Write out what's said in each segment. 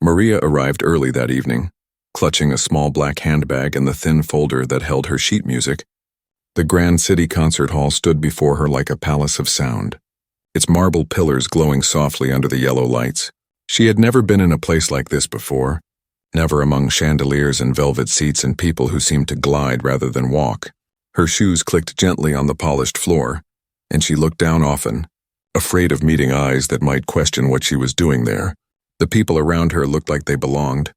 Maria arrived early that evening, clutching a small black handbag and the thin folder that held her sheet music. The Grand City Concert Hall stood before her like a palace of sound, its marble pillars glowing softly under the yellow lights. She had never been in a place like this before, never among chandeliers and velvet seats and people who seemed to glide rather than walk. Her shoes clicked gently on the polished floor, and she looked down often, afraid of meeting eyes that might question what she was doing there. The people around her looked like they belonged.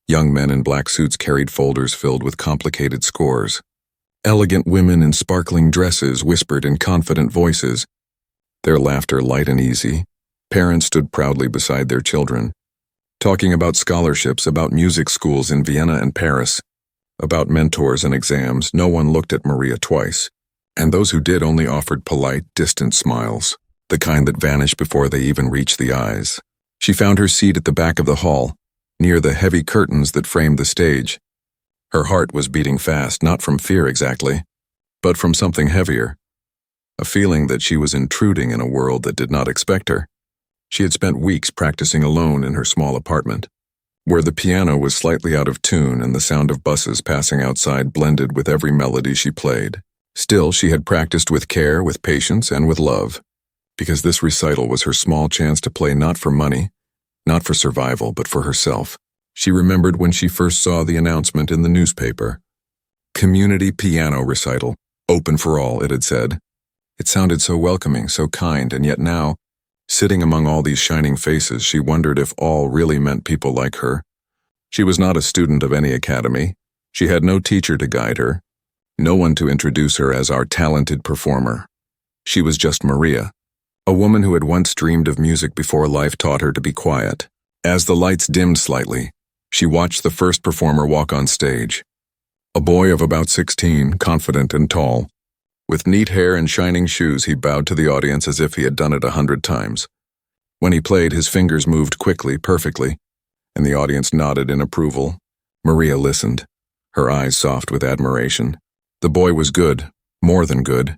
Young men in black suits carried folders filled with complicated scores. Elegant women in sparkling dresses whispered in confident voices, their laughter light and easy. Parents stood proudly beside their children, talking about scholarships, about music schools in Vienna and Paris, about mentors and exams. No one looked at Maria twice, and those who did only offered polite, distant smiles, the kind that vanished before they even reached the eyes. She found her seat at the back of the hall, near the heavy curtains that framed the stage. Her heart was beating fast, not from fear exactly, but from something heavier, a feeling that she was intruding in a world that did not expect her. She had spent weeks practicing alone in her small apartment, where the piano was slightly out of tune and the sound of buses passing outside blended with every melody she played. Still, she had practiced with care, with patience, and with love, because this recital was her small chance to play not for money, not for survival, but for herself. She remembered when she first saw the announcement in the newspaper. Community piano recital, open for all, it had said. It sounded so welcoming, so kind, and yet now, sitting among all these shining faces, she wondered if all really meant people like her. She was not a student of any academy. She had no teacher to guide her, no one to introduce her as our talented performer. She was just Maria, a woman who had once dreamed of music before life taught her to be quiet. As the lights dimmed slightly, she watched the first performer walk on stage. A boy of about 16, confident and tall. With neat hair and shining shoes, he bowed to the audience as if he had done it 100 times. When he played, his fingers moved quickly, perfectly, and the audience nodded in approval. Maria listened, her eyes soft with admiration. The boy was good, more than good,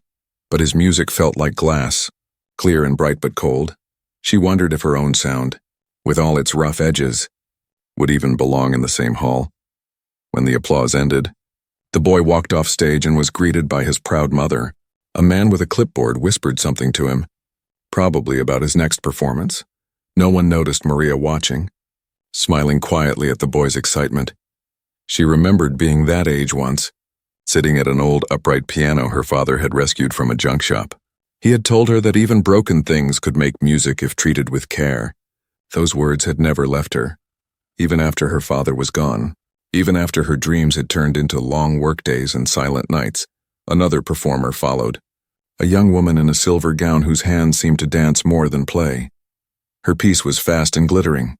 but his music felt like glass, clear and bright but cold. She wondered if her own sound, with all its rough edges, would even belong in the same hall. When the applause ended, the boy walked off stage and was greeted by his proud mother. A man with a clipboard whispered something to him, probably about his next performance. No one noticed Maria watching, smiling quietly at the boy's excitement. She remembered being that age once, sitting at an old upright piano her father had rescued from a junk shop. He had told her that even broken things could make music if treated with care. Those words had never left her, even after her father was gone. Even after her dreams had turned into long workdays and silent nights. Another performer followed, a young woman in a silver gown whose hands seemed to dance more than play. Her piece was fast and glittering,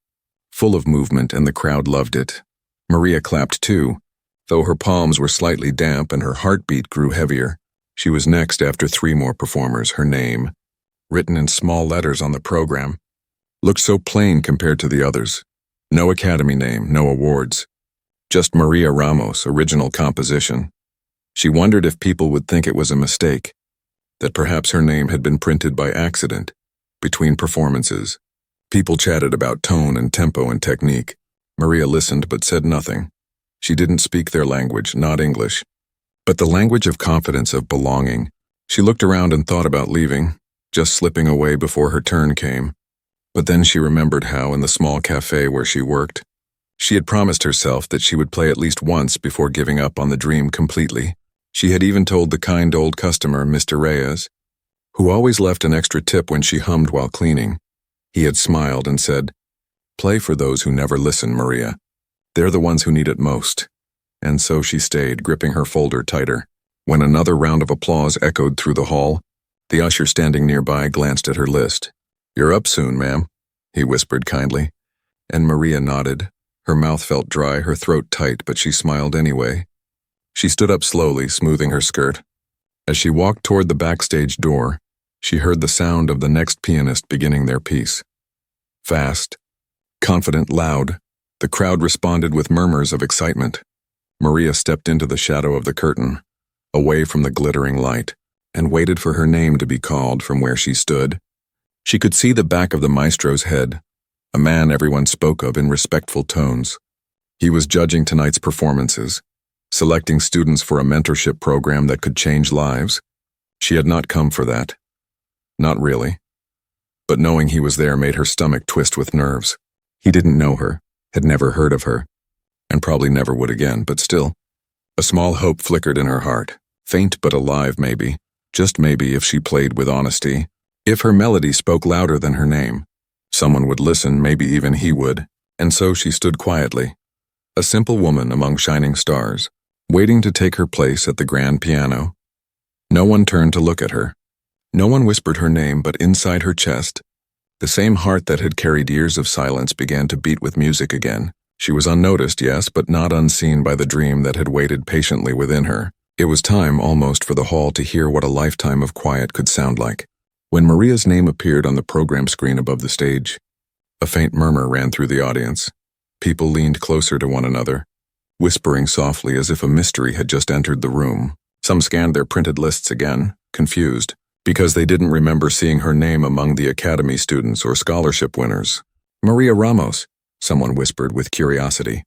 full of movement, and the crowd loved it. Maria clapped too, though her palms were slightly damp and her heartbeat grew heavier. She was next after 3 more performers. Her name, written in small letters on the program, looked so plain compared to the others. No academy name, no awards. Just Maria Ramos, original composition. She wondered if people would think it was a mistake, that perhaps her name had been printed by accident, between performances. People chatted about tone and tempo and technique. Maria listened but said nothing. She didn't speak their language, not English, but the language of confidence, of belonging. She looked around and thought about leaving, just slipping away before her turn came. But then she remembered how, in the small cafe where she worked, she had promised herself that she would play at least once before giving up on the dream completely. She had even told the kind old customer, Mr. Reyes, who always left an extra tip when she hummed while cleaning. He had smiled and said, "Play for those who never listen, Maria. They're the ones who need it most." And so she stayed, gripping her folder tighter. When another round of applause echoed through the hall, the usher standing nearby glanced at her list. "You're up soon, ma'am," he whispered kindly, and Maria nodded. Her mouth felt dry, her throat tight, but she smiled anyway. She stood up slowly, smoothing her skirt. As she walked toward the backstage door, she heard the sound of the next pianist beginning their piece. Fast, confident, loud, the crowd responded with murmurs of excitement. Maria stepped into the shadow of the curtain, away from the glittering light, and waited for her name to be called from where she stood. She could see the back of the maestro's head, a man everyone spoke of in respectful tones. He was judging tonight's performances, selecting students for a mentorship program that could change lives. She had not come for that. Not really. But knowing he was there made her stomach twist with nerves. He didn't know her, had never heard of her, and probably never would again, but still. A small hope flickered in her heart, faint but alive maybe, just maybe if she played with honesty. If her melody spoke louder than her name, someone would listen, maybe even he would, and so she stood quietly, a simple woman among shining stars, waiting to take her place at the grand piano. No one turned to look at her. No one whispered her name, but inside her chest, the same heart that had carried years of silence began to beat with music again. She was unnoticed, yes, but not unseen by the dream that had waited patiently within her. It was time almost for the hall to hear what a lifetime of quiet could sound like. When Maria's name appeared on the program screen above the stage, a faint murmur ran through the audience. People leaned closer to one another, whispering softly as if a mystery had just entered the room. Some scanned their printed lists again, confused, because they didn't remember seeing her name among the academy students or scholarship winners. Maria Ramos, someone whispered with curiosity.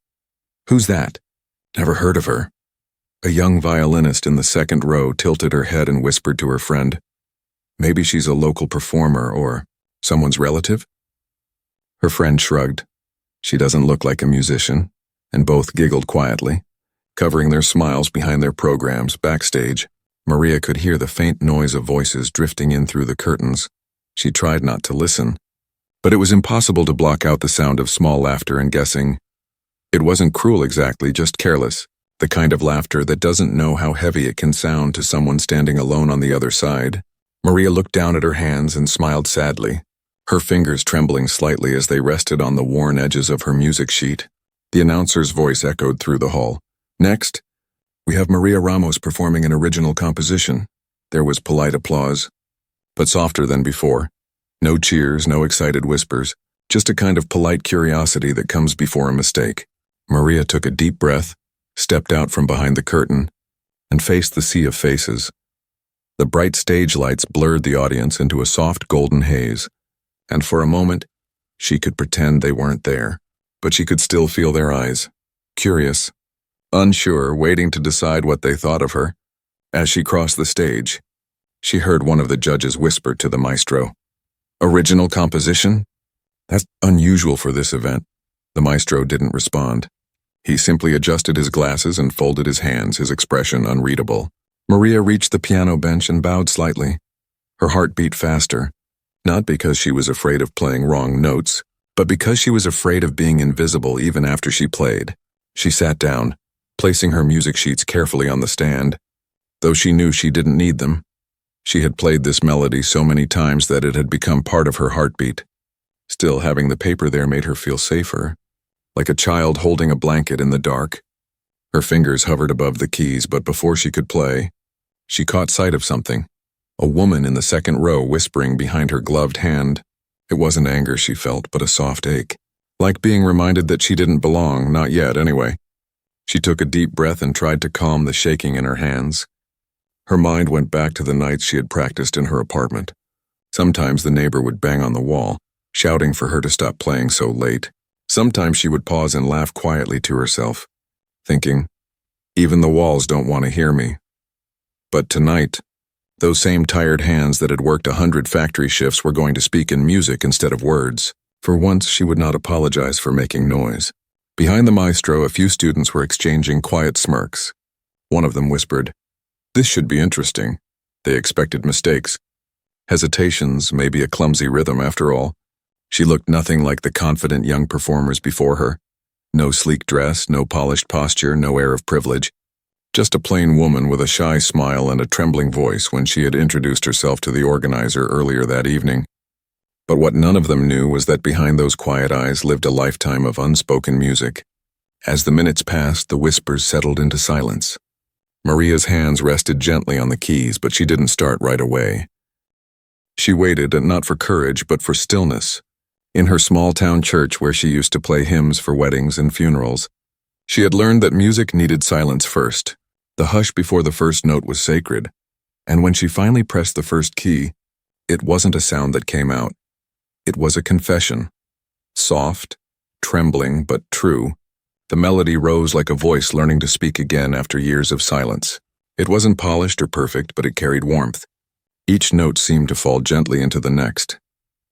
Who's that? Never heard of her. A young violinist in the second row tilted her head and whispered to her friend, maybe she's a local performer or someone's relative? Her friend shrugged. She doesn't look like a musician, and both giggled quietly, covering their smiles behind their programs. Backstage, Maria could hear the faint noise of voices drifting in through the curtains. She tried not to listen, but it was impossible to block out the sound of small laughter and guessing. It wasn't cruel exactly, just careless, the kind of laughter that doesn't know how heavy it can sound to someone standing alone on the other side. Maria looked down at her hands and smiled sadly, her fingers trembling slightly as they rested on the worn edges of her music sheet. The announcer's voice echoed through the hall. Next, we have Maria Ramos performing an original composition. There was polite applause, but softer than before. No cheers, no excited whispers, just a kind of polite curiosity that comes before a mistake. Maria took a deep breath, stepped out from behind the curtain, and faced the sea of faces. The bright stage lights blurred the audience into a soft golden haze, and for a moment, she could pretend they weren't there, but she could still feel their eyes, curious, unsure, waiting to decide what they thought of her. As she crossed the stage, she heard one of the judges whisper to the maestro, "Original composition? That's unusual for this event." The maestro didn't respond. He simply adjusted his glasses and folded his hands, his expression unreadable. Maria reached the piano bench and bowed slightly. Her heart beat faster, not because she was afraid of playing wrong notes, but because she was afraid of being invisible even after she played. She sat down, placing her music sheets carefully on the stand. Though she knew she didn't need them, she had played this melody so many times that it had become part of her heartbeat. Still, having the paper there made her feel safer, like a child holding a blanket in the dark. Her fingers hovered above the keys, but before she could play, she caught sight of something. A woman in the second row whispering behind her gloved hand. It wasn't anger she felt, but a soft ache, like being reminded that she didn't belong, not yet anyway. She took a deep breath and tried to calm the shaking in her hands. Her mind went back to the nights she had practiced in her apartment. Sometimes the neighbor would bang on the wall, shouting for her to stop playing so late. Sometimes she would pause and laugh quietly to herself, thinking, even the walls don't want to hear me. But tonight, those same tired hands that had worked 100 factory shifts were going to speak in music instead of words. For once, she would not apologize for making noise. Behind the maestro, a few students were exchanging quiet smirks. One of them whispered, "This should be interesting." They expected mistakes. Hesitations, maybe a clumsy rhythm after all. She looked nothing like the confident young performers before her. No sleek dress, no polished posture, no air of privilege. Just a plain woman with a shy smile and a trembling voice when she had introduced herself to the organizer earlier that evening. But what none of them knew was that behind those quiet eyes lived a lifetime of unspoken music. As the minutes passed, the whispers settled into silence. Maria's hands rested gently on the keys, but she didn't start right away. She waited, and not for courage, but for stillness. In her small-town church where she used to play hymns for weddings and funerals, she had learned that music needed silence first. The hush before the first note was sacred, and when she finally pressed the first key, it wasn't a sound that came out. It was a confession. Soft, trembling, but true, the melody rose like a voice learning to speak again after years of silence. It wasn't polished or perfect, but it carried warmth. Each note seemed to fall gently into the next,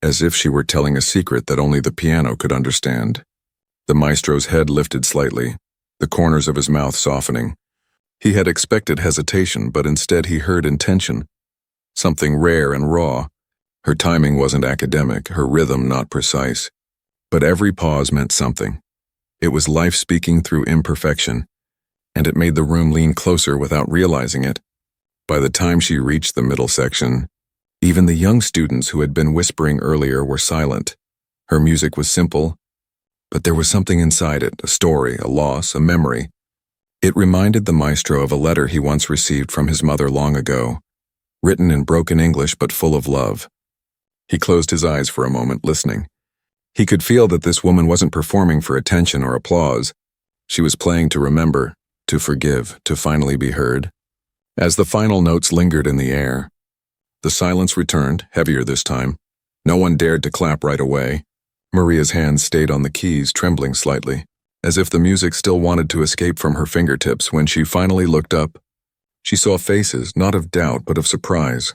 as if she were telling a secret that only the piano could understand. The maestro's head lifted slightly, the corners of his mouth softening. He had expected hesitation, but instead he heard intention, something rare and raw. Her timing wasn't academic, her rhythm not precise. But every pause meant something. It was life speaking through imperfection, and it made the room lean closer without realizing it. By the time she reached the middle section, even the young students who had been whispering earlier were silent. Her music was simple, but there was something inside it, a story, a loss, a memory. It reminded the maestro of a letter he once received from his mother long ago, written in broken English but full of love. He closed his eyes for a moment, listening. He could feel that this woman wasn't performing for attention or applause. She was playing to remember, to forgive, to finally be heard. As the final notes lingered in the air, the silence returned, heavier this time. No one dared to clap right away. Maria's hands stayed on the keys, trembling slightly, as if the music still wanted to escape from her fingertips. When she finally looked up, she saw faces, not of doubt, but of surprise.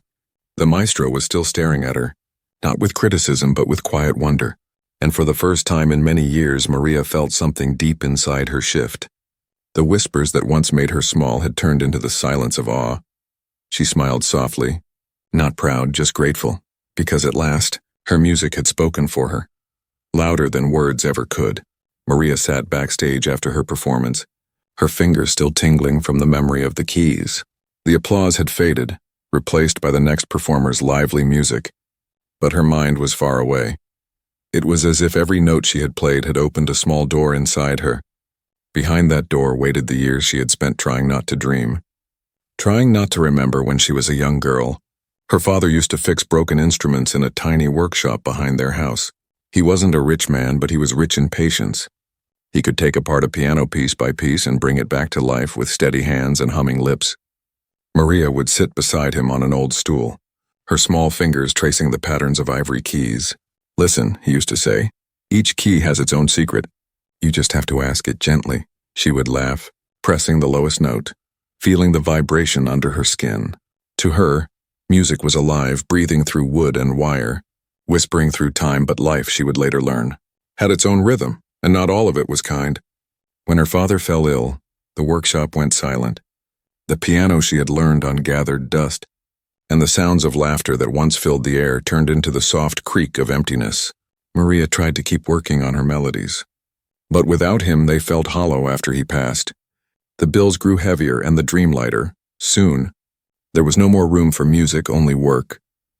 The maestro was still staring at her, not with criticism, but with quiet wonder. And for the first time in many years, Maria felt something deep inside her shift. The whispers that once made her small had turned into the silence of awe. She smiled softly, not proud, just grateful, because at last, her music had spoken for her, louder than words ever could. Maria sat backstage after her performance, her fingers still tingling from the memory of the keys. The applause had faded, replaced by the next performer's lively music, but her mind was far away. It was as if every note she had played had opened a small door inside her. Behind that door waited the years she had spent trying not to dream, trying not to remember when she was a young girl. Her father used to fix broken instruments in a tiny workshop behind their house. He wasn't a rich man, but he was rich in patience. He could take apart a piano piece by piece and bring it back to life with steady hands and humming lips. Maria would sit beside him on an old stool, her small fingers tracing the patterns of ivory keys. "Listen," he used to say, "each key has its own secret. You just have to ask it gently." She would laugh, pressing the lowest note, feeling the vibration under her skin. To her, music was alive, breathing through wood and wire, whispering through time, but life, she would later learn, had its own rhythm, and not all of it was kind. When her father fell ill, the workshop went silent. The piano she had learned on gathered dust, and the sounds of laughter that once filled the air turned into the soft creak of emptiness. Maria tried to keep working on her melodies, but without him they felt hollow after he passed. The bills grew heavier and the dream lighter. Soon, there was no more room for music, only work,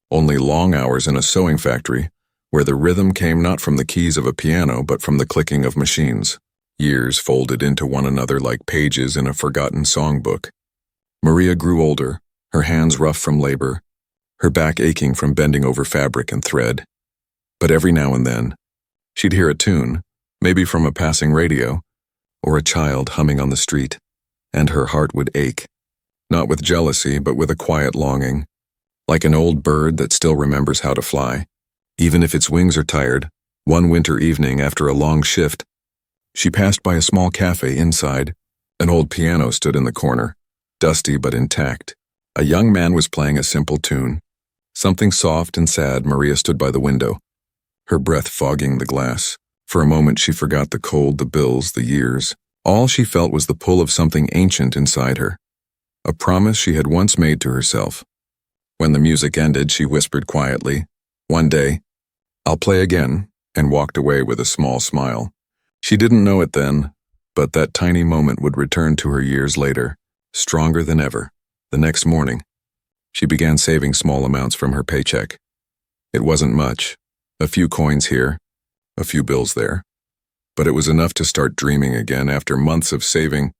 only long hours in a sewing factory, where the rhythm came not from the keys of a piano but from the clicking of machines. Years folded into one another like pages in a forgotten songbook. Maria grew older, her hands rough from labor, her back aching from bending over fabric and thread. But every now and then, she'd hear a tune, maybe from a passing radio, or a child humming on the street, and her heart would ache, not with jealousy but with a quiet longing, like an old bird that still remembers how to fly, even if its wings are tired. One winter evening after a long shift, she passed by a small cafe inside. An old piano stood in the corner, dusty but intact. A young man was playing a simple tune, something soft and sad. Maria stood by the window, her breath fogging the glass. For a moment she forgot the cold, the bills, the years. All she felt was the pull of something ancient inside her, a promise she had once made to herself. When the music ended, she whispered quietly, "One day, I'll play again," and walked away with a small smile. She didn't know it then, but that tiny moment would return to her years later, stronger than ever. The next morning, she began saving small amounts from her paycheck. It wasn't much, a few coins here, a few bills there, but it was enough to start dreaming again. After months of saving,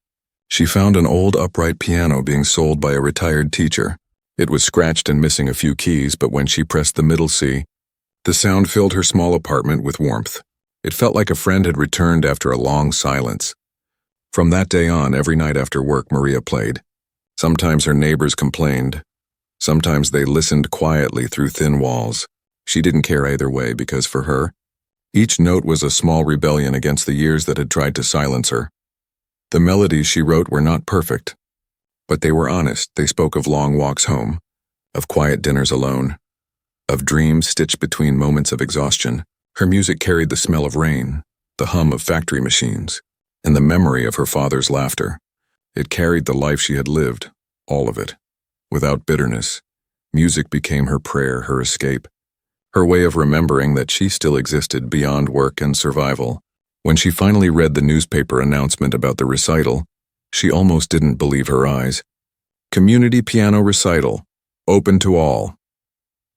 she found an old upright piano being sold by a retired teacher. It was scratched and missing a few keys, but when she pressed the middle C, the sound filled her small apartment with warmth. It felt like a friend had returned after a long silence. From that day on, every night after work, Maria played. Sometimes her neighbors complained. Sometimes they listened quietly through thin walls. She didn't care either way, because for her, Each note was a small rebellion against the years that had tried to silence her. The melodies she wrote were not perfect, but they were honest. They spoke of long walks home, of quiet dinners alone, of dreams stitched between moments of exhaustion. Her music carried the smell of rain, the hum of factory machines, and the memory of her father's laughter. It carried the life she had lived, all of it. Without bitterness, music became her prayer, her escape, her way of remembering that she still existed beyond work and survival. When she finally read the newspaper announcement about the recital, she almost didn't believe her eyes. Community piano recital, open to all.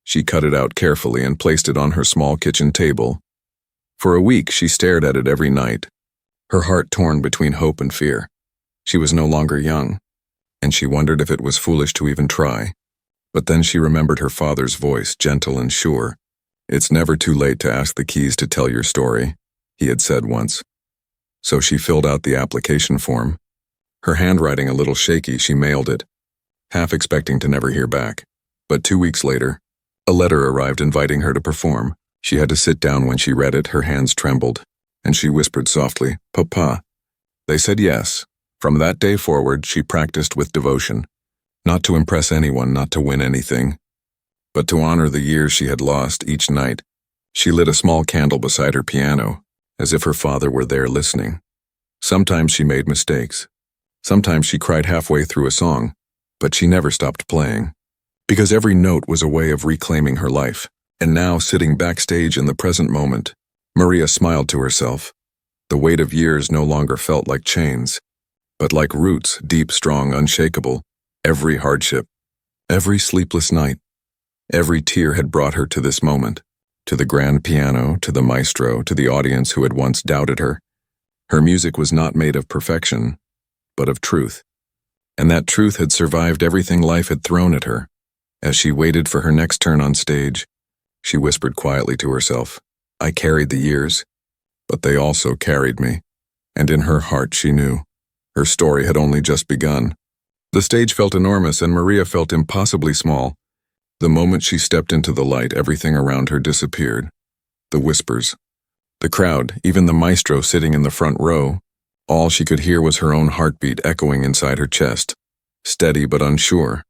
She cut it out carefully and placed it on her small kitchen table. For a week, she stared at it every night, her heart torn between hope and fear. She was no longer young, and she wondered if it was foolish to even try. But then she remembered her father's voice, gentle and sure. "It's never too late to ask the keys to tell your story," he had said once. So she filled out the application form. Her handwriting a little shaky, she mailed it, half expecting to never hear back. But 2 weeks later, a letter arrived inviting her to perform. She had to sit down when she read it, her hands trembled, and she whispered softly, "Papa." They said yes. From that day forward, she practiced with devotion, not to impress anyone, not to win anything, but to honor the years she had lost. Each night, she lit a small candle beside her piano, as if her father were there listening. Sometimes she made mistakes. Sometimes she cried halfway through a song, but she never stopped playing, because every note was a way of reclaiming her life. And now, sitting backstage in the present moment, Maria smiled to herself. The weight of years no longer felt like chains, but like roots, deep, strong, unshakable. Every hardship, every sleepless night, every tear had brought her to this moment, to the grand piano, to the maestro, to the audience who had once doubted her. Her music was not made of perfection, but of truth. And that truth had survived everything life had thrown at her. As she waited for her next turn on stage, she whispered quietly to herself, "I carried the years, but they also carried me." And in her heart she knew her story had only just begun. The stage felt enormous and Maria felt impossibly small. The moment she stepped into the light, everything around her disappeared. The whispers, the crowd, even the maestro sitting in the front row. All she could hear was her own heartbeat echoing inside her chest, steady but unsure.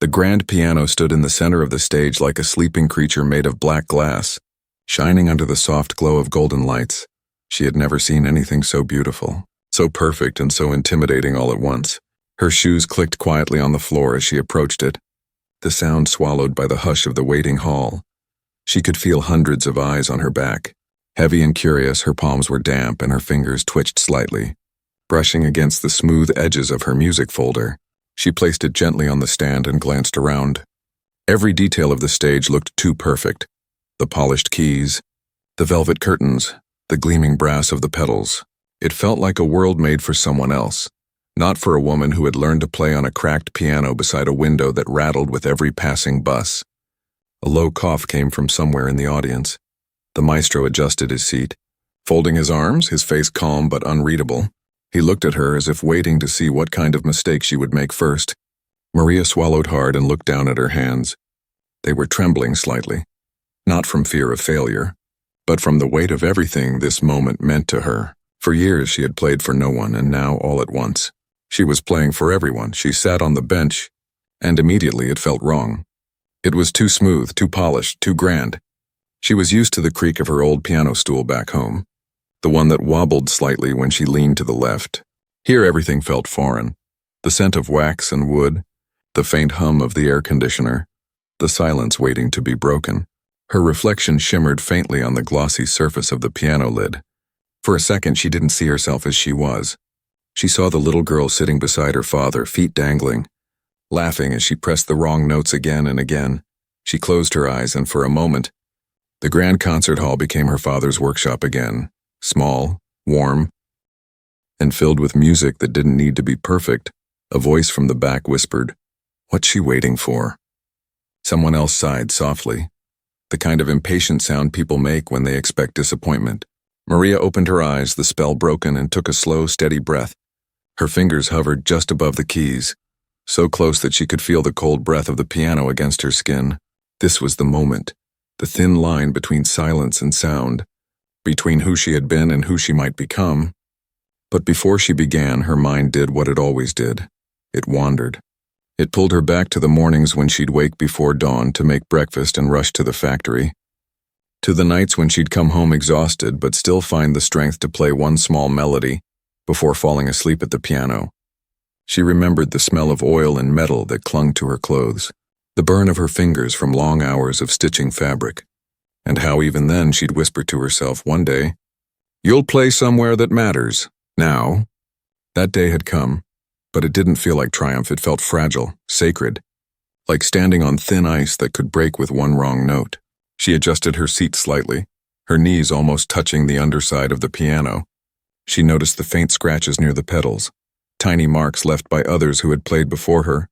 The grand piano stood in the center of the stage like a sleeping creature made of black glass, shining under the soft glow of golden lights. She had never seen anything so beautiful, so perfect and so intimidating all at once. Her shoes clicked quietly on the floor as she approached it, the sound swallowed by the hush of the waiting hall. She could feel hundreds of eyes on her back. Heavy and curious, her palms were damp and her fingers twitched slightly, brushing against the smooth edges of her music folder. She placed it gently on the stand and glanced around. Every detail of the stage looked too perfect. The polished keys, the velvet curtains, the gleaming brass of the pedals. It felt like a world made for someone else, not for a woman who had learned to play on a cracked piano beside a window that rattled with every passing bus. A low cough came from somewhere in the audience. The maestro adjusted his seat, folding his arms, his face calm but unreadable. He looked at her as if waiting to see what kind of mistake she would make first. Maria swallowed hard and looked down at her hands. They were trembling slightly, not from fear of failure, but from the weight of everything this moment meant to her. For years she had played for no one, and now, all at once, she was playing for everyone. She sat on the bench, and immediately it felt wrong. It was too smooth, too polished, too grand. She was used to the creak of her old piano stool back home, the one that wobbled slightly when she leaned to the left. Here everything felt foreign. The scent of wax and wood, the faint hum of the air conditioner, the silence waiting to be broken. Her reflection shimmered faintly on the glossy surface of the piano lid. For a second she didn't see herself as she was. She saw the little girl sitting beside her father, feet dangling, laughing as she pressed the wrong notes again and again. She closed her eyes, and for a moment, the grand concert hall became her father's workshop again. Small, warm, and filled with music that didn't need to be perfect. A voice from the back whispered, "What's she waiting for?" Someone else sighed softly, the kind of impatient sound people make when they expect disappointment. Maria opened her eyes, the spell broken, and took a slow, steady breath. Her fingers hovered just above the keys, so close that she could feel the cold breath of the piano against her skin. This was the moment, the thin line between silence and sound, between who she had been and who she might become. But before she began, her mind did what it always did. It wandered. It pulled her back to the mornings when she'd wake before dawn to make breakfast and rush to the factory. To the nights when she'd come home exhausted but still find the strength to play one small melody before falling asleep at the piano. She remembered the smell of oil and metal that clung to her clothes, the burn of her fingers from long hours of stitching fabric, and how even then she'd whisper to herself one day, "You'll play somewhere that matters, now." That day had come, but it didn't feel like triumph. It felt fragile, sacred, like standing on thin ice that could break with one wrong note. She adjusted her seat slightly, her knees almost touching the underside of the piano. She noticed the faint scratches near the pedals, tiny marks left by others who had played before her.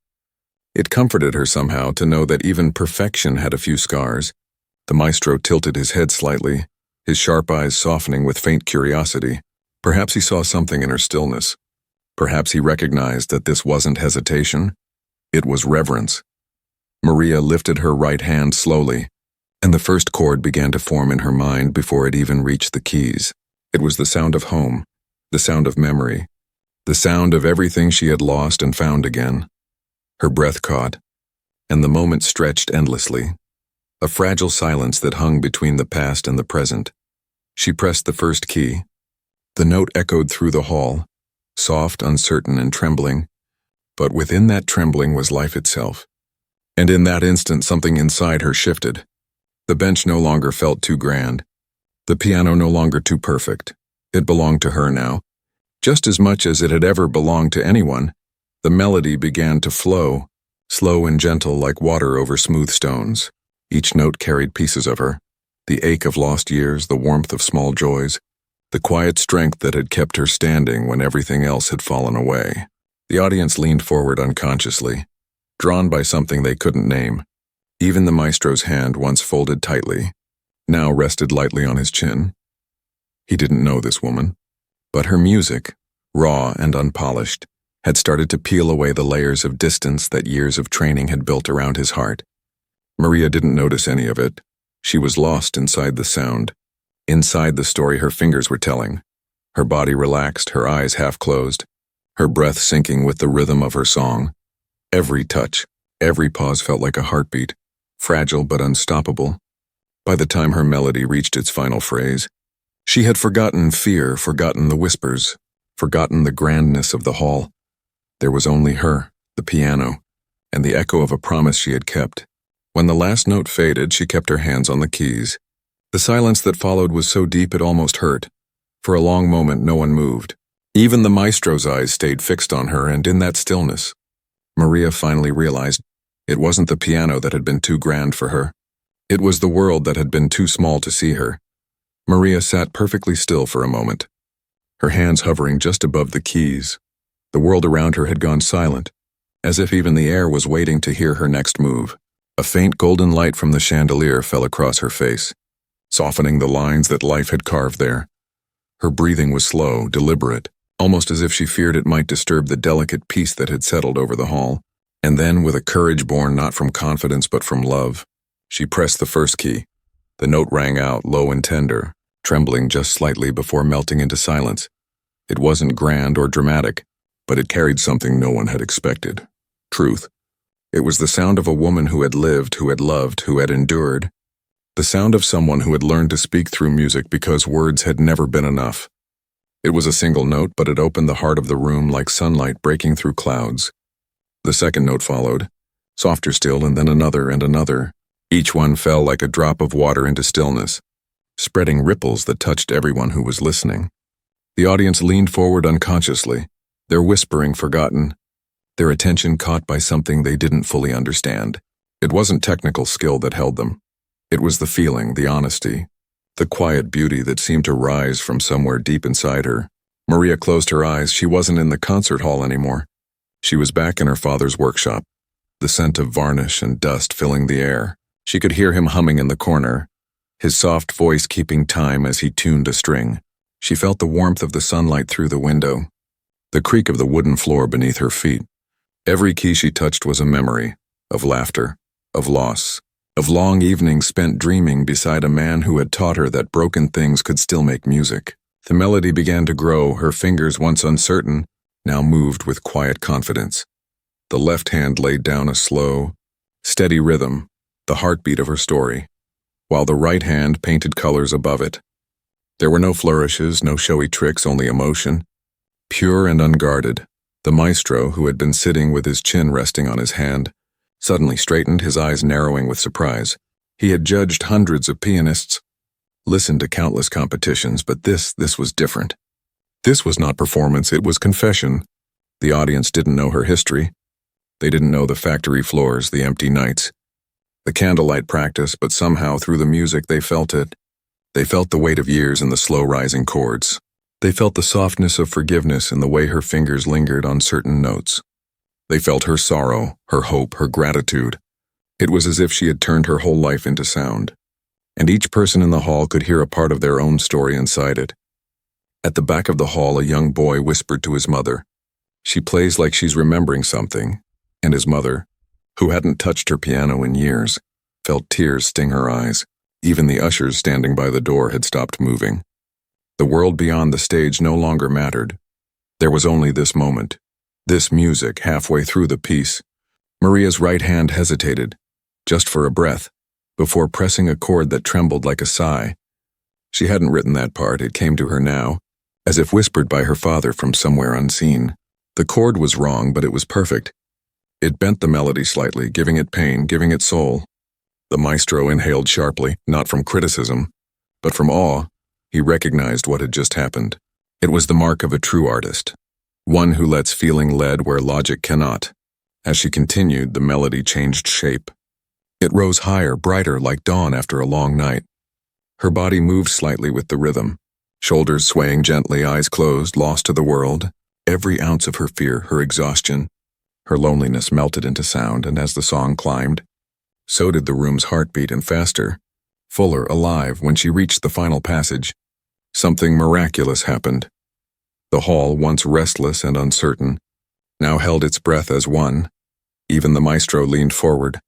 It comforted her somehow to know that even perfection had a few scars. The maestro tilted his head slightly, his sharp eyes softening with faint curiosity. Perhaps he saw something in her stillness. Perhaps he recognized that this wasn't hesitation. It was reverence. Maria lifted her right hand slowly, and the first chord began to form in her mind before it even reached the keys. It was the sound of home, the sound of memory, the sound of everything she had lost and found again. Her breath caught, and the moment stretched endlessly, a fragile silence that hung between the past and the present. She pressed the first key. The note echoed through the hall, soft, uncertain, and trembling, but within that trembling was life itself. And in that instant, something inside her shifted. The bench no longer felt too grand. The piano no longer too perfect. It belonged to her now. Just as much as it had ever belonged to anyone, the melody began to flow, slow and gentle like water over smooth stones. Each note carried pieces of her, the ache of lost years, the warmth of small joys, the quiet strength that had kept her standing when everything else had fallen away. The audience leaned forward unconsciously, drawn by something they couldn't name. Even the maestro's hand, once folded tightly, now rested lightly on his chin. He didn't know this woman, but her music, raw and unpolished, had started to peel away the layers of distance that years of training had built around his heart. Maria didn't notice any of it. She was lost inside the sound, inside the story her fingers were telling. Her body relaxed, her eyes half closed, her breath sinking with the rhythm of her song. Every touch, every pause felt like a heartbeat, fragile but unstoppable. By the time her melody reached its final phrase, she had forgotten fear, forgotten the whispers, forgotten the grandness of the hall. There was only her, the piano, and the echo of a promise she had kept. When the last note faded, she kept her hands on the keys. The silence that followed was so deep it almost hurt. For a long moment, no one moved. Even the maestro's eyes stayed fixed on her, and in that stillness, Maria finally realized it wasn't the piano that had been too grand for her. It was the world that had been too small to see her. Maria sat perfectly still for a moment, her hands hovering just above the keys. The world around her had gone silent, as if even the air was waiting to hear her next move. A faint golden light from the chandelier fell across her face, softening the lines that life had carved there. Her breathing was slow, deliberate, almost as if she feared it might disturb the delicate peace that had settled over the hall. And then, with a courage born not from confidence but from love, she pressed the first key. The note rang out, low and tender, trembling just slightly before melting into silence. It wasn't grand or dramatic, but it carried something no one had expected. Truth. It was the sound of a woman who had lived, who had loved, who had endured. The sound of someone who had learned to speak through music because words had never been enough. It was a single note, but it opened the heart of the room like sunlight breaking through clouds. The second note followed, softer still, and then another and another. Each one fell like a drop of water into stillness, spreading ripples that touched everyone who was listening. The audience leaned forward unconsciously, their whispering forgotten, their attention caught by something they didn't fully understand. It wasn't technical skill that held them. It was the feeling, the honesty, the quiet beauty that seemed to rise from somewhere deep inside her. Maria closed her eyes. She wasn't in the concert hall anymore. She was back in her father's workshop, the scent of varnish and dust filling the air. She could hear him humming in the corner, his soft voice keeping time as he tuned a string. She felt the warmth of the sunlight through the window, the creak of the wooden floor beneath her feet. Every key she touched was a memory, of laughter, of loss, of long evenings spent dreaming beside a man who had taught her that broken things could still make music. The melody began to grow, her fingers once uncertain, now moved with quiet confidence. The left hand laid down a slow, steady rhythm, the heartbeat of her story, while the right hand painted colors above it. There were no flourishes, no showy tricks, only emotion, pure and unguarded. The maestro, who had been sitting with his chin resting on his hand, suddenly straightened, his eyes narrowing with surprise. He had judged hundreds of pianists, listened to countless competitions, but this was different. This was not performance, it was confession. The audience didn't know her history. They didn't know the factory floors, the empty nights, the candlelight practice, but somehow through the music they felt it. They felt the weight of years in the slow rising chords. They felt the softness of forgiveness in the way her fingers lingered on certain notes. They felt her sorrow, her hope, her gratitude. It was as if she had turned her whole life into sound, and each person in the hall could hear a part of their own story inside it. At the back of the hall, a young boy whispered to his mother, "She plays like she's remembering something," and his mother, who hadn't touched her piano in years, felt tears sting her eyes. Even the ushers standing by the door had stopped moving. The world beyond the stage no longer mattered. There was only this moment, this music. Halfway through the piece, Maria's right hand hesitated, just for a breath, before pressing a chord that trembled like a sigh. She hadn't written that part, it came to her now, as if whispered by her father from somewhere unseen. The chord was wrong, but it was perfect. It bent the melody slightly, giving it pain, giving it soul. The maestro inhaled sharply, not from criticism, but from awe. He recognized what had just happened. It was the mark of a true artist, one who lets feeling lead where logic cannot. As she continued, the melody changed shape. It rose higher, brighter, like dawn after a long night. Her body moved slightly with the rhythm, shoulders swaying gently, eyes closed, lost to the world. Every ounce of her fear, her exhaustion, her loneliness melted into sound, and as the song climbed, so did the room's heartbeat, and faster, fuller, alive. When she reached the final passage, something miraculous happened. The hall, once restless and uncertain, now held its breath as one. Even the maestro leaned forward,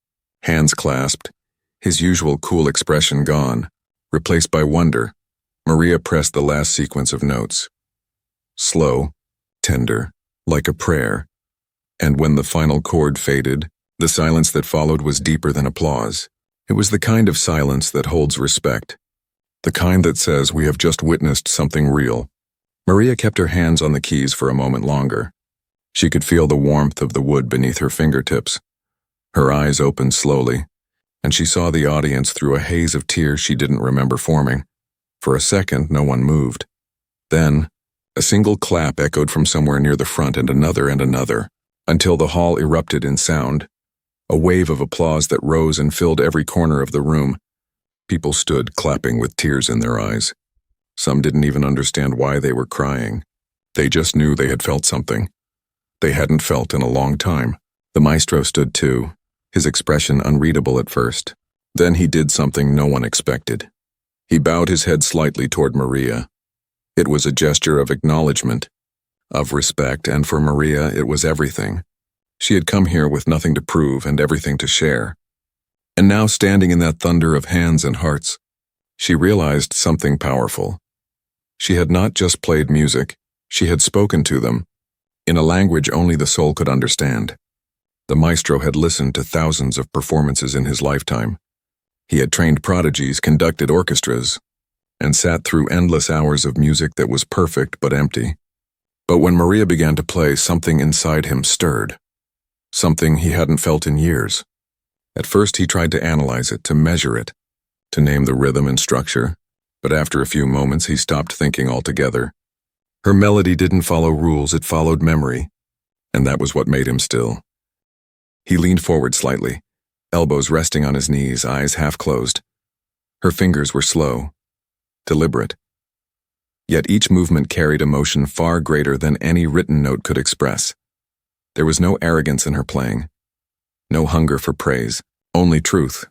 hands clasped, his usual cool expression gone, replaced by wonder. Maria pressed the last sequence of notes. Slow, tender, like a prayer. And when the final chord faded, the silence that followed was deeper than applause. It was the kind of silence that holds respect, the kind that says we have just witnessed something real. Maria kept her hands on the keys for a moment longer. She could feel the warmth of the wood beneath her fingertips. Her eyes opened slowly, and she saw the audience through a haze of tears she didn't remember forming. For a second, no one moved. Then, a single clap echoed from somewhere near the front, and another, until the hall erupted in sound. A wave of applause that rose and filled every corner of the room. People stood clapping with tears in their eyes. Some didn't even understand why they were crying. They just knew they had felt something they hadn't felt in a long time. The maestro stood too, his expression unreadable at first. Then he did something no one expected. He bowed his head slightly toward Maria. It was a gesture of acknowledgement, of respect, and for Maria it was everything. She had come here with nothing to prove and everything to share. And now, standing in that thunder of hands and hearts, she realized something powerful. She had not just played music, she had spoken to them, in a language only the soul could understand. The maestro had listened to thousands of performances in his lifetime. He had trained prodigies, conducted orchestras, and sat through endless hours of music that was perfect but empty. But when Maria began to play, something inside him stirred. Something he hadn't felt in years. At first he tried to analyze it, to measure it, to name the rhythm and structure, but after a few moments he stopped thinking altogether. Her melody didn't follow rules, it followed memory, and that was what made him still. He leaned forward slightly, elbows resting on his knees, eyes half closed. Her fingers were slow, deliberate. Yet each movement carried emotion far greater than any written note could express. There was no arrogance in her playing, no hunger for praise, only truth.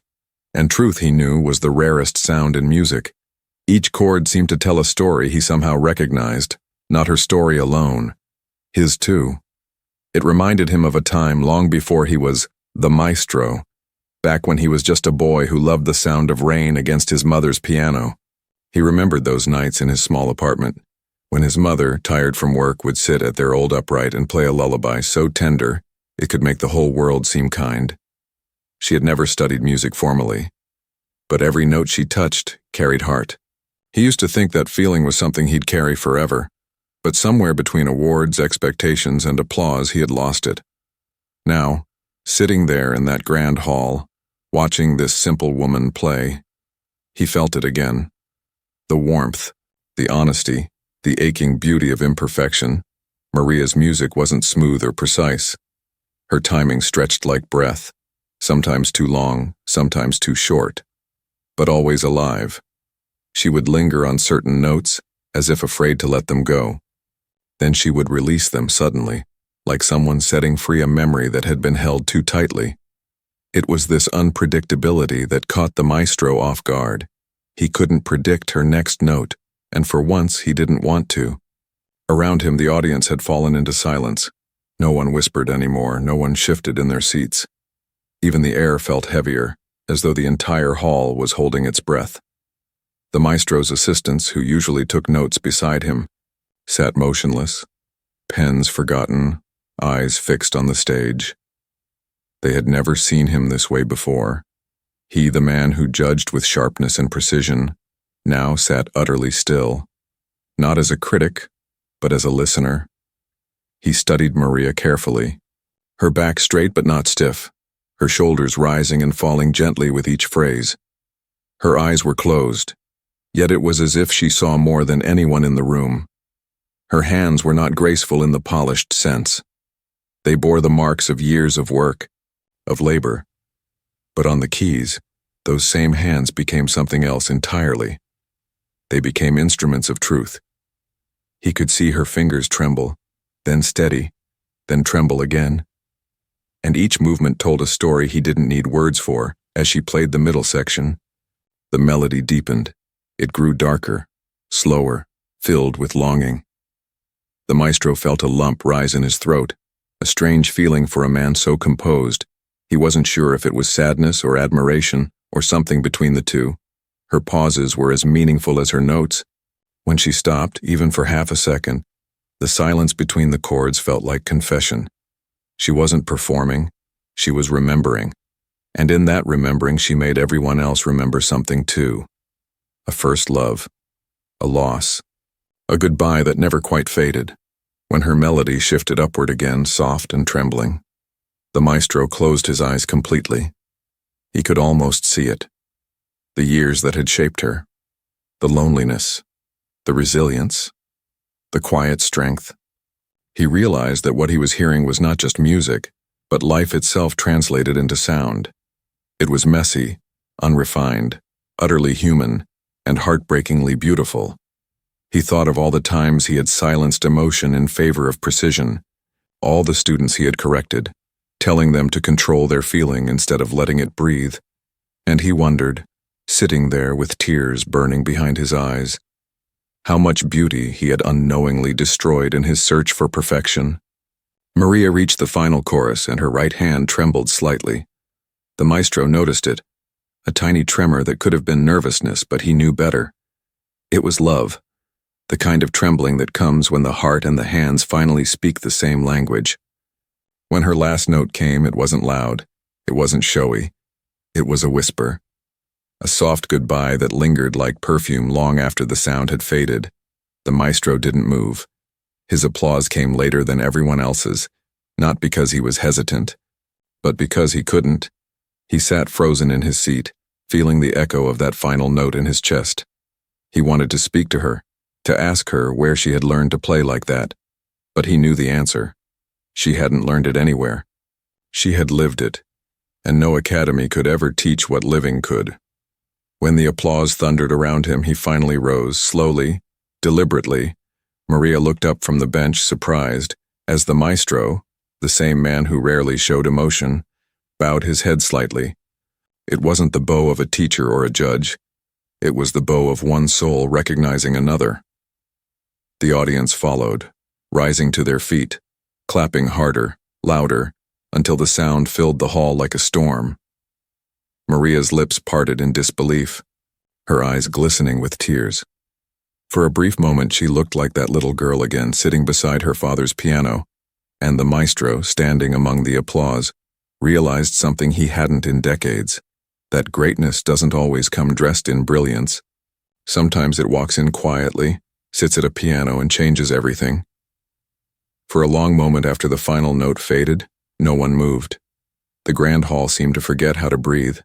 And truth, he knew, was the rarest sound in music. Each chord seemed to tell a story he somehow recognized, not her story alone, his too. It reminded him of a time long before he was the maestro, back when he was just a boy who loved the sound of rain against his mother's piano. He remembered those nights in his small apartment, when his mother, tired from work, would sit at their old upright and play a lullaby so tender it could make the whole world seem kind. She had never studied music formally, but every note she touched carried heart. He used to think that feeling was something he'd carry forever, but somewhere between awards, expectations, and applause he had lost it. Now, sitting there in that grand hall, watching this simple woman play, he felt it again. The warmth, the honesty, the aching beauty of imperfection. Maria's music wasn't smooth or precise. Her timing stretched like breath, sometimes too long, sometimes too short, but always alive. She would linger on certain notes, as if afraid to let them go. Then she would release them suddenly, like someone setting free a memory that had been held too tightly. It was this unpredictability that caught the maestro off guard. He couldn't predict her next note, and for once he didn't want to. Around him the audience had fallen into silence. No one whispered anymore, no one shifted in their seats. Even the air felt heavier, as though the entire hall was holding its breath. The maestro's assistants, who usually took notes beside him, sat motionless, pens forgotten, eyes fixed on the stage. They had never seen him this way before. He, the man who judged with sharpness and precision, now sat utterly still, not as a critic, but as a listener. He studied Maria carefully, her back straight but not stiff, her shoulders rising and falling gently with each phrase. Her eyes were closed, yet it was as if she saw more than anyone in the room. Her hands were not graceful in the polished sense. They bore the marks of years of work, of labor. But on the keys, those same hands became something else entirely. They became instruments of truth. He could see her fingers tremble, then steady, then tremble again. And each movement told a story he didn't need words for. As she played the middle section, the melody deepened. It grew darker, slower, filled with longing. The maestro felt a lump rise in his throat, a strange feeling for a man so composed. He wasn't sure if it was sadness or admiration or something between the two. Her pauses were as meaningful as her notes. When she stopped, even for half a second, the silence between the chords felt like confession. She wasn't performing, she was remembering. And in that remembering, she made everyone else remember something too. A first love, a loss, a goodbye that never quite faded. When her melody shifted upward again, soft and trembling, the maestro closed his eyes completely. He could almost see it. The years that had shaped her, the loneliness, the resilience, the quiet strength. He realized that what he was hearing was not just music, but life itself translated into sound. It was messy, unrefined, utterly human, and heartbreakingly beautiful. He thought of all the times he had silenced emotion in favor of precision, all the students he had corrected, telling them to control their feeling instead of letting it breathe. And he wondered, sitting there with tears burning behind his eyes, how much beauty he had unknowingly destroyed in his search for perfection. Maria reached the final chorus and her right hand trembled slightly. The maestro noticed it, a tiny tremor that could have been nervousness, but he knew better. It was love, the kind of trembling that comes when the heart and the hands finally speak the same language. When her last note came, it wasn't loud, it wasn't showy. It was a whisper, a soft goodbye that lingered like perfume long after the sound had faded. The maestro didn't move. His applause came later than everyone else's, not because he was hesitant, but because he couldn't. He sat frozen in his seat, feeling the echo of that final note in his chest. He wanted to speak to her, to ask her where she had learned to play like that, but he knew the answer. She hadn't learned it anywhere. She had lived it, and no academy could ever teach what living could. When the applause thundered around him, he finally rose, slowly, deliberately. Maria looked up from the bench, surprised, as the maestro, the same man who rarely showed emotion, bowed his head slightly. It wasn't the bow of a teacher or a judge. It was the bow of one soul recognizing another. The audience followed, rising to their feet, clapping harder, louder, until the sound filled the hall like a storm. Maria's lips parted in disbelief, her eyes glistening with tears. For a brief moment she looked like that little girl again, sitting beside her father's piano, and the maestro, standing among the applause, realized something he hadn't in decades, that greatness doesn't always come dressed in brilliance. Sometimes it walks in quietly, sits at a piano, and changes everything. For a long moment after the final note faded, no one moved. The grand hall seemed to forget how to breathe.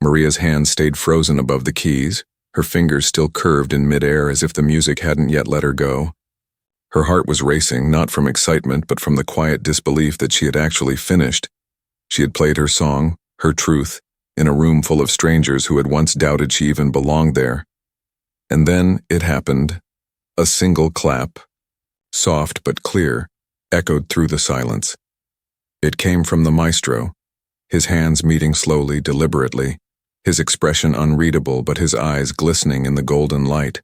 Maria's hands stayed frozen above the keys, her fingers still curved in midair as if the music hadn't yet let her go. Her heart was racing, not from excitement but from the quiet disbelief that she had actually finished. She had played her song, her truth, in a room full of strangers who had once doubted she even belonged there. And then it happened. A single clap, soft but clear, echoed through the silence. It came from the maestro, his hands meeting slowly, deliberately, his expression unreadable but his eyes glistening in the golden light.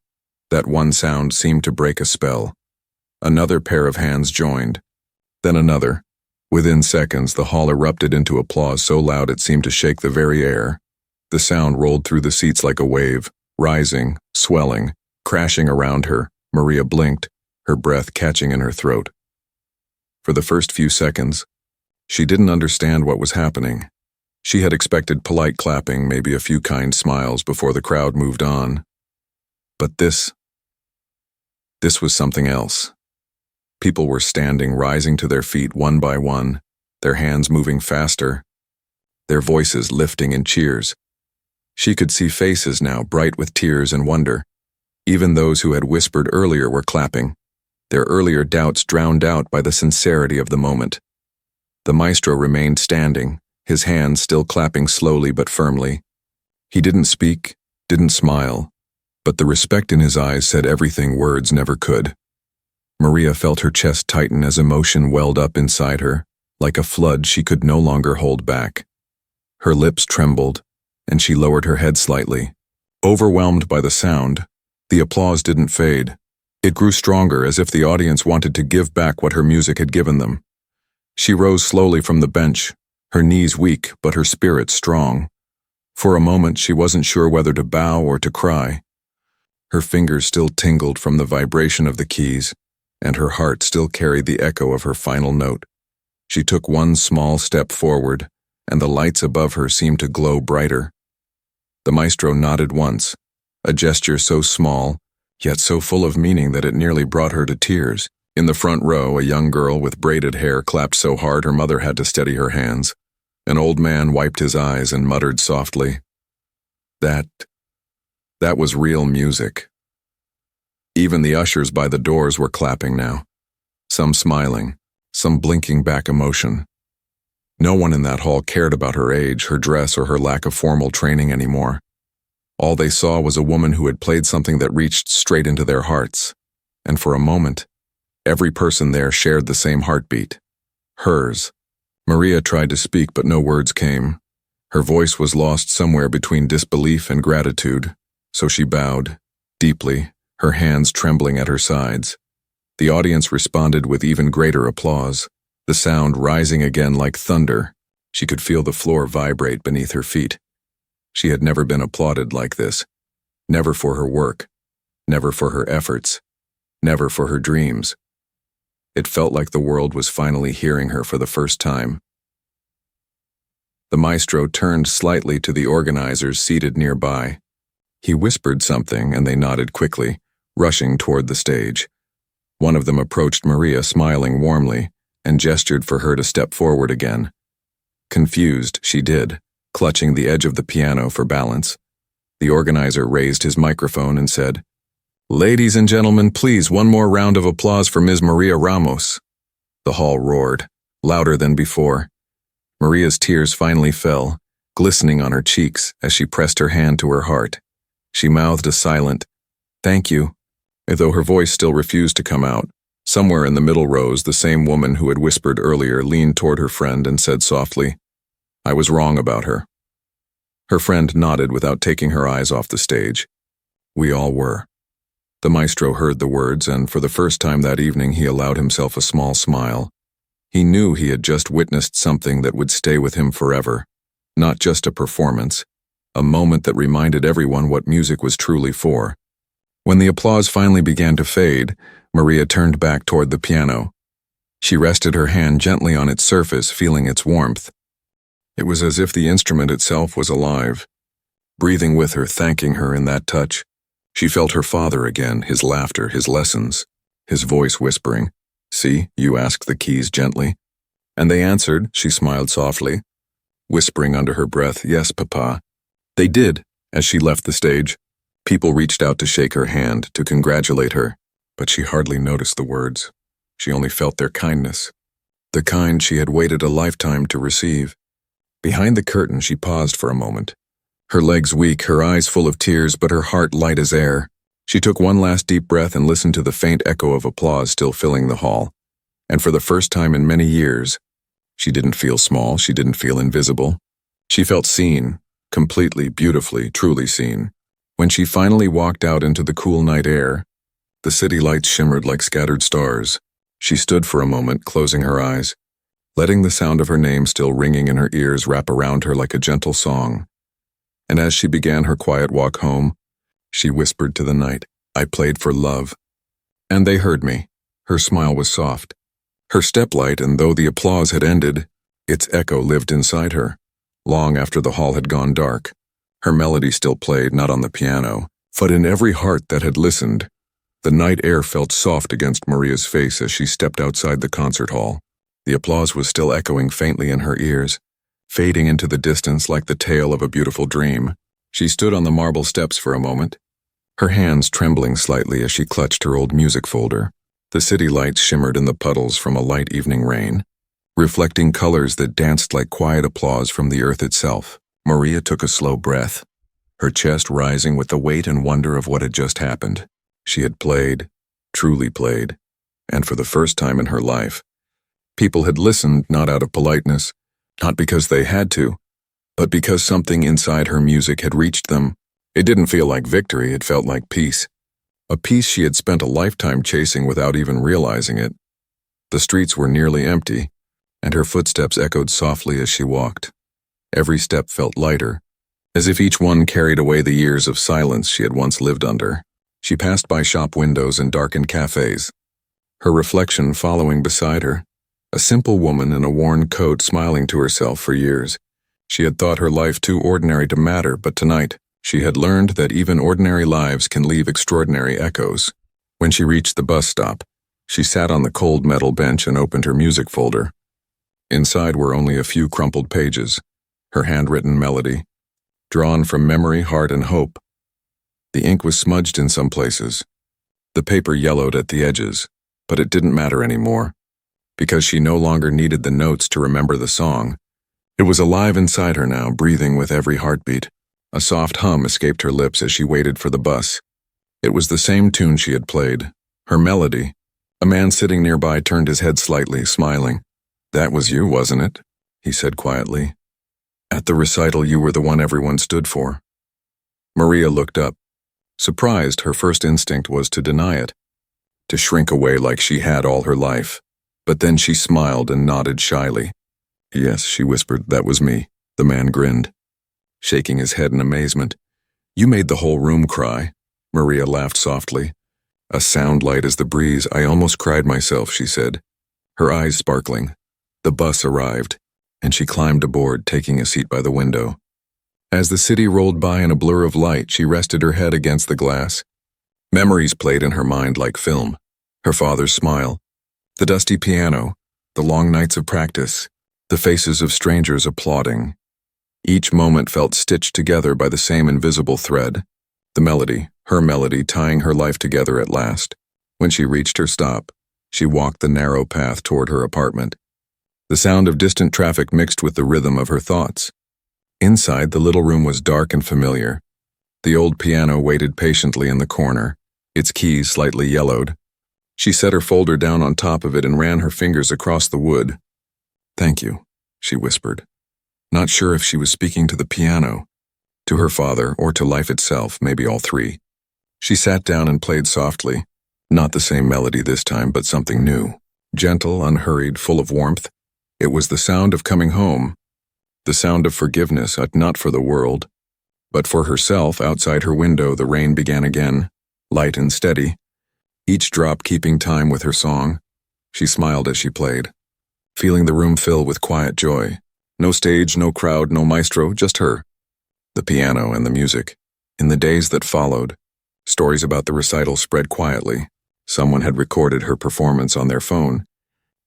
That one sound seemed to break a spell. Another pair of hands joined, then another. Within seconds, the hall erupted into applause so loud it seemed to shake the very air. The sound rolled through the seats like a wave, rising, swelling, crashing around her. Maria blinked, her breath catching in her throat. For the first few seconds, she didn't understand what was happening. She had expected polite clapping, maybe a few kind smiles before the crowd moved on. But this was something else. People were standing, rising to their feet one by one, their hands moving faster, their voices lifting in cheers. She could see faces now, bright with tears and wonder. Even those who had whispered earlier were clapping, their earlier doubts drowned out by the sincerity of the moment. The maestro remained standing, his hands still clapping slowly but firmly. He didn't speak, didn't smile, but the respect in his eyes said everything words never could. Maria felt her chest tighten as emotion welled up inside her, like a flood she could no longer hold back. Her lips trembled, and she lowered her head slightly. Overwhelmed by the sound, the applause didn't fade. It grew stronger, as if the audience wanted to give back what her music had given them. She rose slowly from the bench, her knees weak but her spirit strong. For a moment she wasn't sure whether to bow or to cry. Her fingers still tingled from the vibration of the keys, and her heart still carried the echo of her final note. She took one small step forward, and the lights above her seemed to glow brighter. The maestro nodded once, a gesture so small, yet so full of meaning that it nearly brought her to tears. In the front row, a young girl with braided hair clapped so hard her mother had to steady her hands. An old man wiped his eyes and muttered softly, That was real music." Even the ushers by the doors were clapping now, some smiling, some blinking back emotion. No one in that hall cared about her age, her dress, or her lack of formal training anymore. All they saw was a woman who had played something that reached straight into their hearts. And for a moment, every person there shared the same heartbeat. Hers. Maria tried to speak, but no words came. Her voice was lost somewhere between disbelief and gratitude, so she bowed, deeply, her hands trembling at her sides. The audience responded with even greater applause, the sound rising again like thunder. She could feel the floor vibrate beneath her feet. She had never been applauded like this. Never for her work. Never for her efforts. Never for her dreams. It felt like the world was finally hearing her for the first time. The maestro turned slightly to the organizers seated nearby. He whispered something, and they nodded quickly, rushing toward the stage. One of them approached Maria, smiling warmly, and gestured for her to step forward again. Confused, she did, clutching the edge of the piano for balance. The organizer raised his microphone and said, "Ladies and gentlemen, please, one more round of applause for Ms. Maria Ramos." The hall roared, louder than before. Maria's tears finally fell, glistening on her cheeks as she pressed her hand to her heart. She mouthed a silent, "Thank you," though her voice still refused to come out. Somewhere in the middle rows, the same woman who had whispered earlier leaned toward her friend and said softly, "I was wrong about her." Her friend nodded without taking her eyes off the stage. We all were. The maestro heard the words, and for the first time that evening he allowed himself a small smile. He knew he had just witnessed something that would stay with him forever, not just a performance, a moment that reminded everyone what music was truly for. When the applause finally began to fade, Maria turned back toward the piano. She rested her hand gently on its surface, feeling its warmth. It was as if the instrument itself was alive, breathing with her, thanking her in that touch. She felt her father again, his laughter, his lessons, his voice whispering, "See, you asked the keys gently." And they answered, she smiled softly, whispering under her breath, "Yes, Papa." They did. As she left the stage, people reached out to shake her hand, to congratulate her, but she hardly noticed the words. She only felt their kindness, the kind she had waited a lifetime to receive. Behind the curtain, she paused for a moment, her legs weak, her eyes full of tears, but her heart light as air. She took one last deep breath and listened to the faint echo of applause still filling the hall. And for the first time in many years, she didn't feel small, she didn't feel invisible. She felt seen, completely, beautifully, truly seen. When she finally walked out into the cool night air, the city lights shimmered like scattered stars. She stood for a moment, closing her eyes, letting the sound of her name still ringing in her ears wrap around her like a gentle song. And as she began her quiet walk home, she whispered to the night, "I played for love." And they heard me. Her smile was soft, her step light, and though the applause had ended, its echo lived inside her. Long after the hall had gone dark, her melody still played, not on the piano, but in every heart that had listened. The night air felt soft against Maria's face as she stepped outside the concert hall. The applause was still echoing faintly in her ears, fading into the distance like the tale of a beautiful dream. She stood on the marble steps for a moment, her hands trembling slightly as she clutched her old music folder. The city lights shimmered in the puddles from a light evening rain, reflecting colors that danced like quiet applause from the earth itself. Maria took a slow breath, her chest rising with the weight and wonder of what had just happened. She had played, truly played, and for the first time in her life, people had listened not out of politeness, not because they had to, but because something inside her music had reached them. It didn't feel like victory, it felt like peace. A peace she had spent a lifetime chasing without even realizing it. The streets were nearly empty, and her footsteps echoed softly as she walked. Every step felt lighter, as if each one carried away the years of silence she had once lived under. She passed by shop windows and darkened cafes, her reflection following beside her, a simple woman in a worn coat smiling to herself for years. She had thought her life too ordinary to matter, but tonight, she had learned that even ordinary lives can leave extraordinary echoes. When she reached the bus stop, she sat on the cold metal bench and opened her music folder. Inside were only a few crumpled pages, her handwritten melody, drawn from memory, heart, and hope. The ink was smudged in some places, the paper yellowed at the edges, but it didn't matter anymore, because she no longer needed the notes to remember the song. It was alive inside her now, breathing with every heartbeat. A soft hum escaped her lips as she waited for the bus. It was the same tune she had played, her melody. A man sitting nearby turned his head slightly, smiling. "That was you, wasn't it?" he said quietly. "At the recital, you were the one everyone stood for." Maria looked up. Surprised, her first instinct was to deny it, to shrink away like she had all her life. But then she smiled and nodded shyly. "Yes," she whispered, "that was me." The man grinned, shaking his head in amazement. "You made the whole room cry." Maria laughed softly, a sound light as the breeze. "I almost cried myself," she said, her eyes sparkling. The bus arrived, and she climbed aboard, taking a seat by the window. As the city rolled by in a blur of light, she rested her head against the glass. Memories played in her mind like film. Her father's smile, the dusty piano, the long nights of practice, the faces of strangers applauding. Each moment felt stitched together by the same invisible thread. The melody, her melody, tying her life together at last. When she reached her stop, she walked the narrow path toward her apartment. The sound of distant traffic mixed with the rhythm of her thoughts. Inside, the little room was dark and familiar. The old piano waited patiently in the corner, its keys slightly yellowed. She set her folder down on top of it and ran her fingers across the wood. "Thank you," she whispered, not sure if she was speaking to the piano, to her father, or to life itself, maybe all three. She sat down and played softly, not the same melody this time, but something new, gentle, unhurried, full of warmth. It was the sound of coming home. the sound of forgiveness, not for the world, but for herself. Outside her window, the rain began again, light and steady, each drop keeping time with her song. She smiled as she played, feeling the room fill with quiet joy. No stage, no crowd, no maestro, just her, the piano and the music. In the days that followed, stories about the recital spread quietly. Someone had recorded her performance on their phone.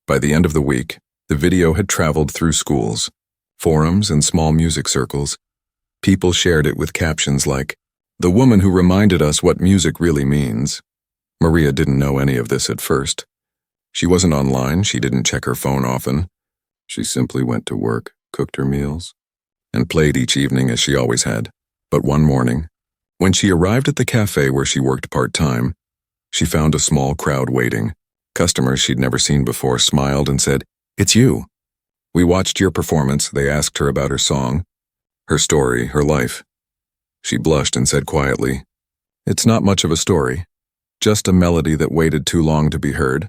By the end of the week, the video had traveled through schools, forums, and small music circles. People shared it with captions like, "The woman who reminded us what music really means." Maria didn't know any of this at first. She wasn't online, she didn't check her phone often. She simply went to work, cooked her meals, and played each evening as she always had. But one morning, when she arrived at the cafe where she worked part-time, she found a small crowd waiting. Customers she'd never seen before smiled and said, "It's you. We watched your performance." They asked her about her song, her story, her life. She blushed and said quietly, "It's not much of a story, just a melody that waited too long to be heard."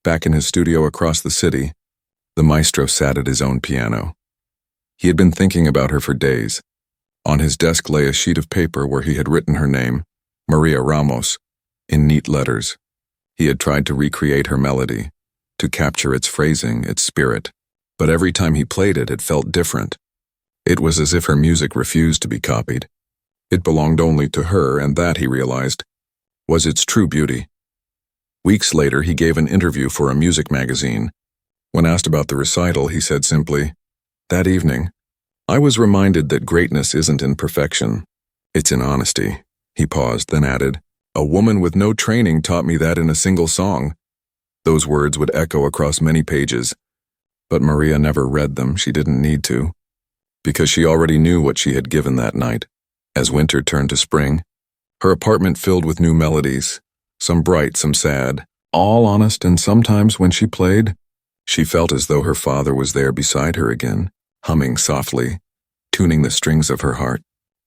Back in his studio across the city, the maestro sat at his own piano. He had been thinking about her for days. On his desk lay a sheet of paper where he had written her name, Maria Ramos, in neat letters. He had tried to recreate her melody, to capture its phrasing, its spirit, but every time he played it, it felt different. It was as if her music refused to be copied. It belonged only to her, and that, he realized, was its true beauty. Weeks later, he gave an interview for a music magazine. When asked about the recital, he said simply, "That evening, I was reminded that greatness isn't in perfection, it's in honesty." He paused, then added, "A woman with no training taught me that in a single song." Those words would echo across many pages, but Maria never read them. She didn't need to, because she already knew what she had given that night. As winter turned to spring, her apartment filled with new melodies, some bright, some sad, all honest, and sometimes when she played, she felt as though her father was there beside her again, humming softly, tuning the strings of her heart.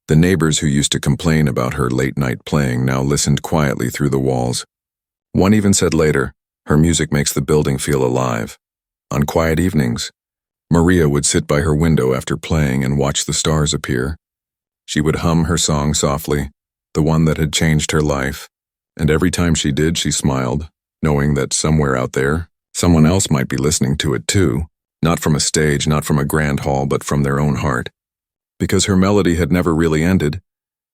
The neighbors who used to complain about her late-night playing now listened quietly through the walls. One even said later, "Her music makes the building feel alive." On quiet evenings, Maria would sit by her window after playing and watch the stars appear. She would hum her song softly, the one that had changed her life, and every time she did, she smiled, knowing that somewhere out there, someone else might be listening to it too, not from a stage, not from a grand hall, but from their own heart. Because her melody had never really ended,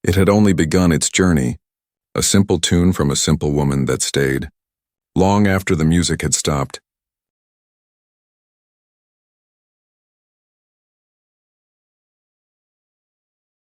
it had only begun its journey, a simple tune from a simple woman that stayed. Long after the music had stopped,